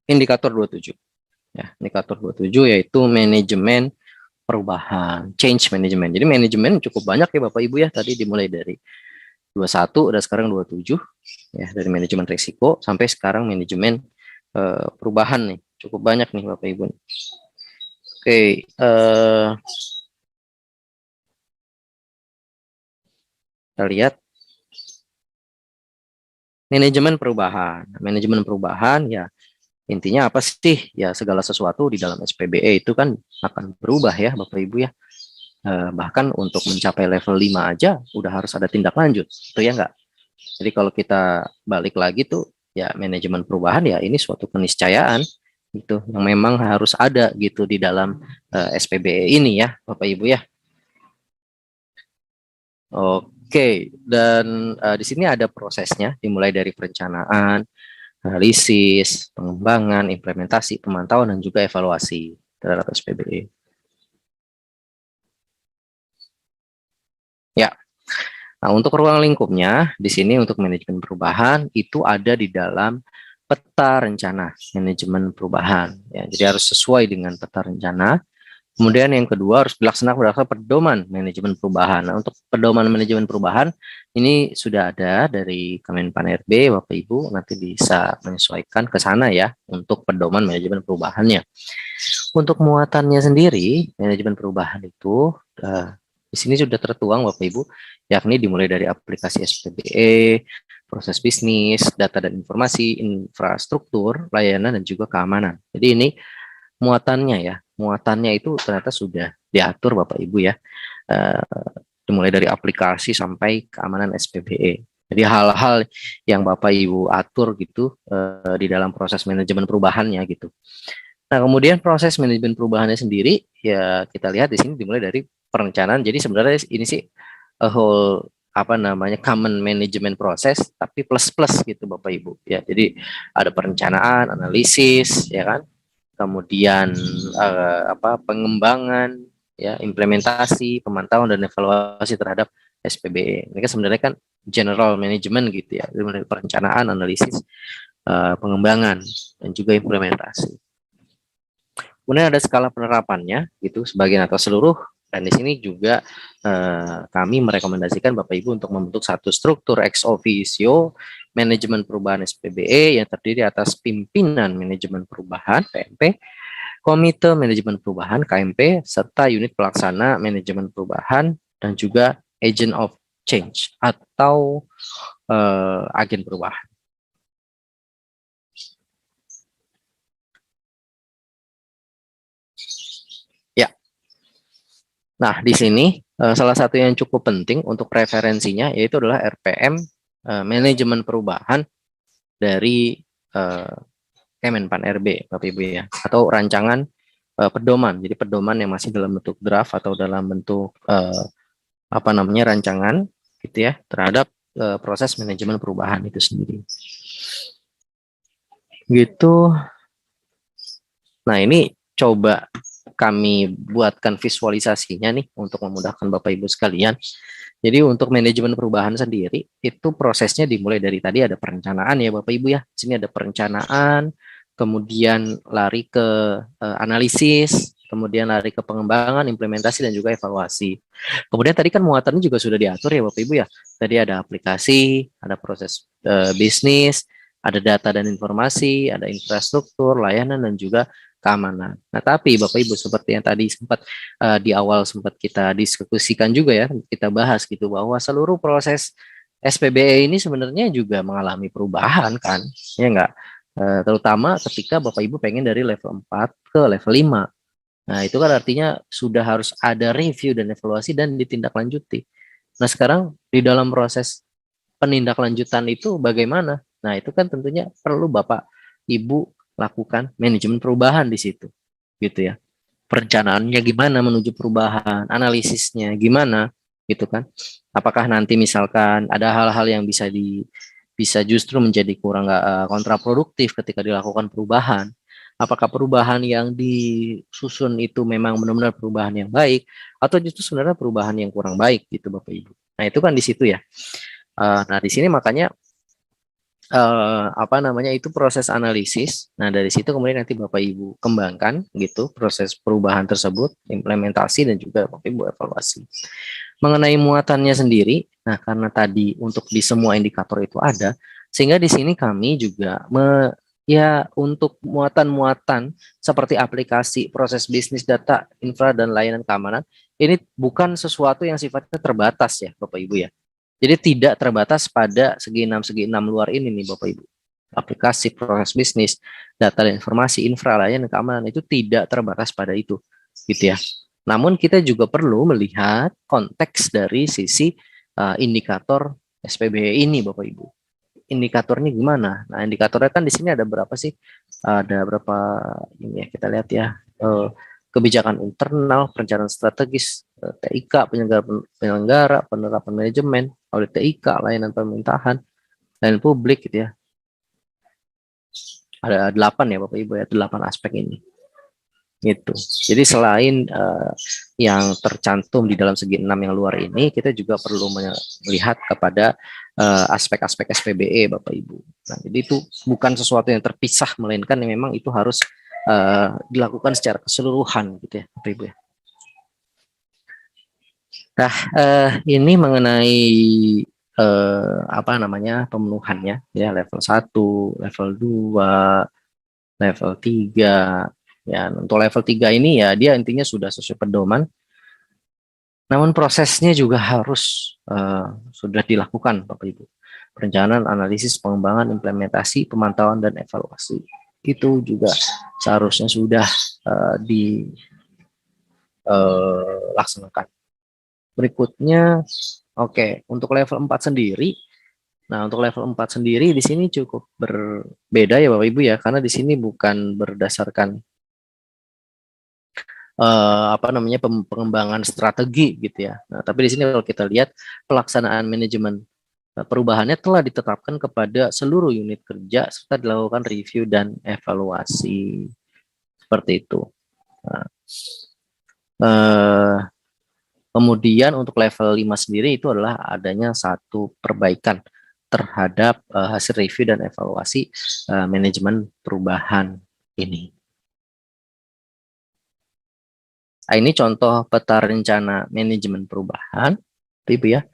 indikator 27. Ya, indikator 27 yaitu manajemen perubahan, change management. Jadi manajemen cukup banyak ya Bapak Ibu ya, tadi dimulai dari 21 dan sekarang 27 ya, dari manajemen risiko sampai sekarang manajemen perubahan nih. Cukup banyak nih Bapak Ibu. Oke, kita lihat manajemen perubahan. Manajemen perubahan ya intinya apa sih? Ya segala sesuatu di dalam SPBE itu kan akan berubah ya Bapak Ibu ya. Bahkan untuk mencapai level 5 aja udah harus ada tindak lanjut. Itu ya enggak? Jadi kalau kita balik lagi tuh ya manajemen perubahan ya ini suatu keniscayaan gitu yang memang harus ada gitu di dalam SPBE ini ya Bapak Ibu ya. Oke, dan di sini ada prosesnya dimulai dari perencanaan, analisis, pengembangan, implementasi, pemantauan, dan juga evaluasi terhadap SPBE. Ya, nah untuk ruang lingkupnya, di sini untuk manajemen perubahan, itu ada di dalam peta rencana manajemen perubahan. Ya, jadi harus sesuai dengan peta rencana. Kemudian yang kedua harus dilaksanakan berdasarkan pedoman manajemen perubahan. Nah, untuk pedoman manajemen perubahan ini sudah ada dari Kemenpan RB, Bapak Ibu nanti bisa menyesuaikan ke sana ya untuk pedoman manajemen perubahannya. Untuk muatannya sendiri, manajemen perubahan itu di sini sudah tertuang Bapak Ibu, yakni dimulai dari aplikasi SPBE, proses bisnis, data dan informasi, infrastruktur, layanan, dan juga keamanan. Jadi ini muatannya ya, muatannya itu ternyata sudah diatur Bapak Ibu ya, dimulai dari aplikasi sampai keamanan SPBE. Jadi hal-hal yang Bapak Ibu atur gitu di dalam proses manajemen perubahannya gitu. Nah, kemudian proses manajemen perubahannya sendiri ya kita lihat di sini dimulai dari perencanaan. Jadi sebenarnya ini sih a whole apa namanya common management process tapi plus plus gitu Bapak Ibu ya. Jadi ada perencanaan, analisis ya kan. Kemudian pengembangan ya, implementasi, pemantauan dan evaluasi terhadap SPBE. Ini kan sebenarnya kan general management gitu ya. Dari perencanaan, analisis, pengembangan dan juga implementasi. Kemudian ada skala penerapannya gitu sebagian atau seluruh, dan di sini juga kami merekomendasikan Bapak Ibu untuk membentuk satu struktur ex officio manajemen perubahan SPBE yang terdiri atas pimpinan manajemen perubahan PMP, komite manajemen perubahan KMP, serta unit pelaksana manajemen perubahan dan juga agent of change atau agen perubahan. Ya. Nah, di sini salah satu yang cukup penting untuk referensinya yaitu adalah RPM manajemen perubahan dari Kemenpan RB, Bapak Ibu ya, atau rancangan pedoman. Jadi pedoman yang masih dalam bentuk draft atau dalam bentuk apa namanya rancangan gitu ya terhadap proses manajemen perubahan itu sendiri. Gitu. Nah, ini coba kami buatkan visualisasinya nih untuk memudahkan Bapak Ibu sekalian. Jadi untuk manajemen perubahan sendiri itu prosesnya dimulai dari tadi ada perencanaan ya Bapak Ibu ya. Di sini ada perencanaan, kemudian lari ke analisis, kemudian lari ke pengembangan, implementasi dan juga evaluasi. Kemudian tadi kan muatannya juga sudah diatur ya Bapak Ibu ya. Tadi ada aplikasi, ada proses bisnis, ada data dan informasi, ada infrastruktur, layanan dan juga keamanan. Nah, tapi Bapak Ibu seperti yang tadi sempat di awal sempat kita diskusikan juga ya, kita bahas gitu bahwa seluruh proses SPBE ini sebenarnya juga mengalami perubahan kan, ya enggak? Terutama ketika Bapak Ibu pengen dari level 4 ke level 5. Nah, itu kan artinya sudah harus ada review dan evaluasi dan ditindaklanjuti. Nah, sekarang di dalam proses penindaklanjutan itu bagaimana? Nah, itu kan tentunya perlu Bapak Ibu lakukan manajemen perubahan di situ, gitu ya. Perencanaannya gimana menuju perubahan, analisisnya gimana, gitu kan. Apakah nanti misalkan ada hal-hal yang bisa justru menjadi kurang kontraproduktif ketika dilakukan perubahan. Apakah perubahan yang disusun itu memang benar-benar perubahan yang baik atau justru sebenarnya perubahan yang kurang baik gitu Bapak Ibu. Nah, itu kan di situ ya. Nah, di sini makanya apa namanya itu proses analisis. Nah, dari situ kemudian nanti Bapak Ibu kembangkan gitu proses perubahan tersebut, implementasi dan juga Bapak Ibu evaluasi. Mengenai muatannya sendiri, nah karena tadi untuk di semua indikator itu ada, sehingga di sini kami juga ya untuk muatan-muatan seperti aplikasi, proses bisnis data, infra dan layanan keamanan, ini bukan sesuatu yang sifatnya terbatas ya Bapak Ibu ya. Jadi tidak terbatas pada segi enam luar ini nih Bapak Ibu. Aplikasi, proses bisnis, data dan informasi, infra, layanan keamanan itu tidak terbatas pada itu, gitu ya. Namun kita juga perlu melihat konteks dari sisi indikator SPBE ini Bapak Ibu. Indikatornya gimana? Nah, indikatornya kan di sini ada berapa sih? Ada berapa ini ya, kita lihat ya. Kebijakan internal, perencanaan strategis, TIK, penyelenggara, penerapan manajemen, audit TIK, layanan pemerintahan, layanan publik gitu ya. Ada 8 ya Bapak Ibu ya, 8 aspek ini. Gitu. Jadi selain yang tercantum di dalam segi 6 yang luar ini, kita juga perlu melihat kepada aspek-aspek SPBE Bapak Ibu. Nah, jadi itu bukan sesuatu yang terpisah, melainkan yang memang itu harus dilakukan secara keseluruhan gitu ya Bapak Ibu ya. Nah, ini mengenai apa namanya pemenuhannya ya, level 1, level 2, level 3. Ya, untuk level 3 ini ya dia intinya sudah sesuai pedoman. Namun prosesnya juga harus sudah dilakukan Bapak Ibu. Perencanaan, analisis, pengembangan, implementasi, pemantauan dan evaluasi. Itu juga seharusnya sudah dilaksanakan. Berikutnya, oke, untuk level 4 sendiri. Nah, untuk level 4 sendiri di sini cukup berbeda ya Bapak Ibu ya, karena di sini bukan berdasarkan apa namanya pengembangan strategi gitu ya. Nah, tapi di sini kalau kita lihat pelaksanaan manajemen perubahannya telah ditetapkan kepada seluruh unit kerja serta dilakukan review dan evaluasi seperti itu. Nah, kemudian untuk level 5 sendiri itu adalah adanya satu perbaikan terhadap hasil review dan evaluasi manajemen perubahan ini. Nah, ini contoh peta rencana manajemen perubahan, Ibu ya.